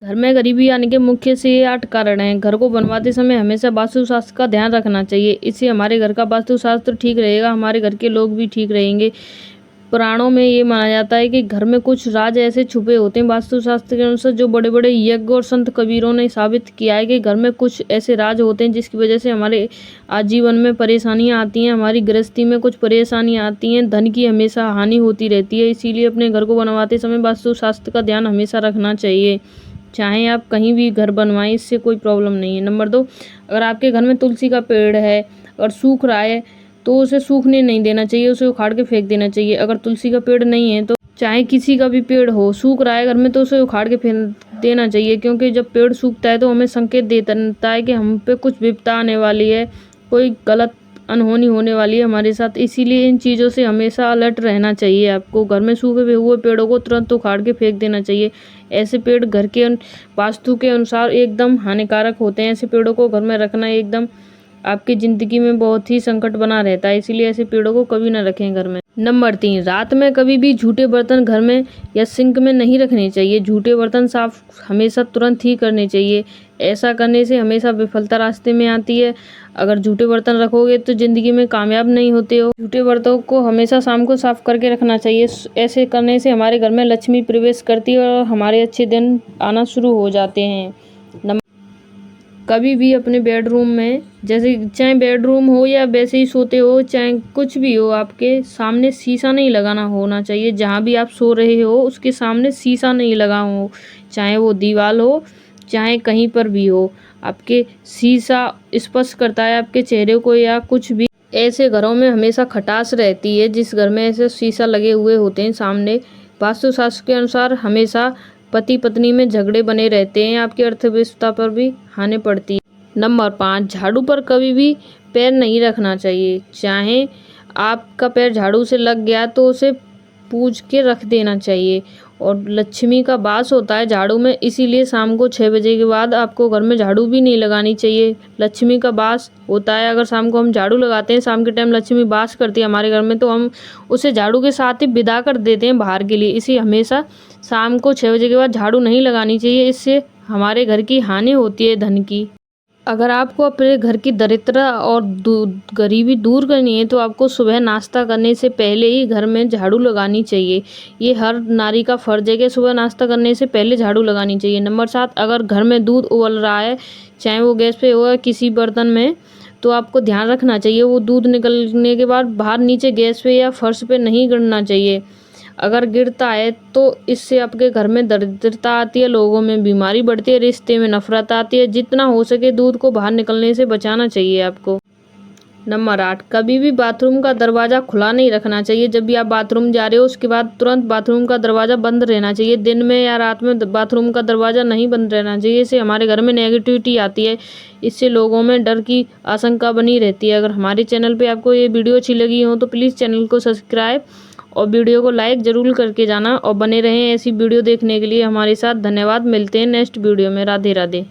घर में गरीबी आने के मुख्य से ये 8 कारण हैं। घर को बनवाते समय हमेशा वास्तुशास्त्र का ध्यान रखना चाहिए। इससे हमारे घर का वास्तुशास्त्र ठीक रहेगा, हमारे घर के लोग भी ठीक रहेंगे। पुराणों में ये माना जाता है कि घर में कुछ राज ऐसे छुपे होते हैं वास्तुशास्त्र के अनुसार, जो बड़े बड़े यज्ञ और संत कबीरों ने साबित किया है कि घर में कुछ ऐसे राज होते हैं जिसकी वजह से हमारे आजीवन में परेशानियां आती हैं, हमारी गृहस्थी में कुछ परेशानियां आती हैं, धन की हमेशा हानि होती रहती है। इसीलिए अपने घर को बनवाते समय वास्तुशास्त्र का ध्यान हमेशा रखना चाहिए। चाहे आप कहीं भी घर बनवाएं, इससे कोई प्रॉब्लम नहीं है। नंबर 2, अगर आपके घर में तुलसी का पेड़ है और सूख रहा है तो उसे सूखने नहीं देना चाहिए, उसे उखाड़ के फेंक देना चाहिए। अगर तुलसी का पेड़ नहीं है तो चाहे किसी का भी पेड़ हो, सूख रहा है घर में तो उसे उखाड़ के फेंक देना चाहिए, क्योंकि जब पेड़ सूखता है तो हमें संकेत देता है कि हम पे कुछ विपदा आने वाली है, कोई गलत अनहोनी होने वाली है हमारे साथ। इसीलिए इन चीज़ों से हमेशा अलर्ट रहना चाहिए आपको। घर में सूखे हुए पेड़ों को तुरंत उखाड़ के फेंक देना चाहिए। ऐसे पेड़ घर के वास्तु के अनुसार एकदम हानिकारक होते हैं। ऐसे पेड़ों को घर में रखना एकदम आपकी ज़िंदगी में बहुत ही संकट बना रहता है, इसीलिए ऐसे पेड़ों को कभी ना रखें घर में। नंबर 3, रात में कभी भी झूठे बर्तन घर में या सिंक में नहीं रखने चाहिए। झूठे बर्तन साफ हमेशा तुरंत ही करने चाहिए। ऐसा करने से हमेशा विफलता रास्ते में आती है। अगर झूठे बर्तन रखोगे तो ज़िंदगी में कामयाब नहीं होते हो। झूठे बर्तनों को हमेशा शाम को साफ करके रखना चाहिए। ऐसे करने से हमारे घर में लक्ष्मी प्रवेश करती है और हमारे अच्छे दिन आना शुरू हो जाते हैं। कभी भी अपने बेडरूम में, जैसे चाहे बेडरूम हो या वैसे ही सोते हो, चाहे कुछ भी हो, आपके सामने शीशा नहीं लगाना होना चाहिए। जहाँ भी आप सो रहे हो उसके सामने शीशा नहीं लगा हो, चाहे वो दीवार हो चाहे कहीं पर भी हो। आपके शीशा स्पर्श करता है आपके चेहरे को या कुछ भी। ऐसे घरों में हमेशा खटास रहती है। जिस घर में ऐसे शीशा लगे हुए होते हैं सामने, वास्तुशास्त्र के अनुसार हमेशा पति पत्नी में झगड़े बने रहते हैं, आपकी अर्थव्यवस्था पर भी हानि पड़ती है। नंबर 5, झाड़ू पर कभी भी पैर नहीं रखना चाहिए। चाहे आपका पैर झाड़ू से लग गया तो उसे पूछ के रख देना चाहिए। और लक्ष्मी का वास होता है झाड़ू में, इसीलिए शाम को 6 बजे के बाद आपको घर में झाड़ू भी नहीं लगानी चाहिए। लक्ष्मी का वास होता है, अगर शाम को हम झाड़ू लगाते हैं, शाम के टाइम लक्ष्मी वास करती है हमारे घर में, तो हम उसे झाड़ू के साथ ही विदा कर देते हैं बाहर के लिए। इसी हमेशा शाम को 6 बजे के बाद झाड़ू नहीं लगानी चाहिए, इससे हमारे घर की हानि होती है धन की। अगर आपको अपने घर की दरिद्रता और गरीबी दूर करनी है तो आपको सुबह नाश्ता करने से पहले ही घर में झाड़ू लगानी चाहिए। ये हर नारी का फर्ज है कि सुबह नाश्ता करने से पहले झाड़ू लगानी चाहिए। नंबर 7, अगर घर में दूध उबल रहा है, चाहे वो गैस पे हो या किसी बर्तन में, तो आपको ध्यान रखना चाहिए वो दूध निकलने के बाद बाहर नीचे गैस पे या फर्श पे नहीं गिरना चाहिए। अगर गिरता है तो इससे आपके घर में दरिद्रता आती है, लोगों में बीमारी बढ़ती है, रिश्ते में नफरत आती है। जितना हो सके दूध को बाहर निकलने से बचाना चाहिए आपको। नंबर 8, कभी भी बाथरूम का दरवाज़ा खुला नहीं रखना चाहिए। जब भी आप बाथरूम जा रहे हो उसके बाद तुरंत बाथरूम का दरवाज़ा बंद रहना चाहिए। दिन में या रात में बाथरूम का दरवाज़ा नहीं बंद रहना चाहिए, इससे हमारे घर में नेगेटिविटी आती है, इससे लोगों में डर की आशंका बनी रहती है। अगर हमारे चैनल पे आपको ये वीडियो अच्छी लगी हो तो प्लीज़ चैनल को सब्सक्राइब और वीडियो को लाइक ज़रूर करके जाना और बने रहें ऐसी वीडियो देखने के लिए हमारे साथ। धन्यवाद, मिलते हैं नेक्स्ट वीडियो में। राधे राधे।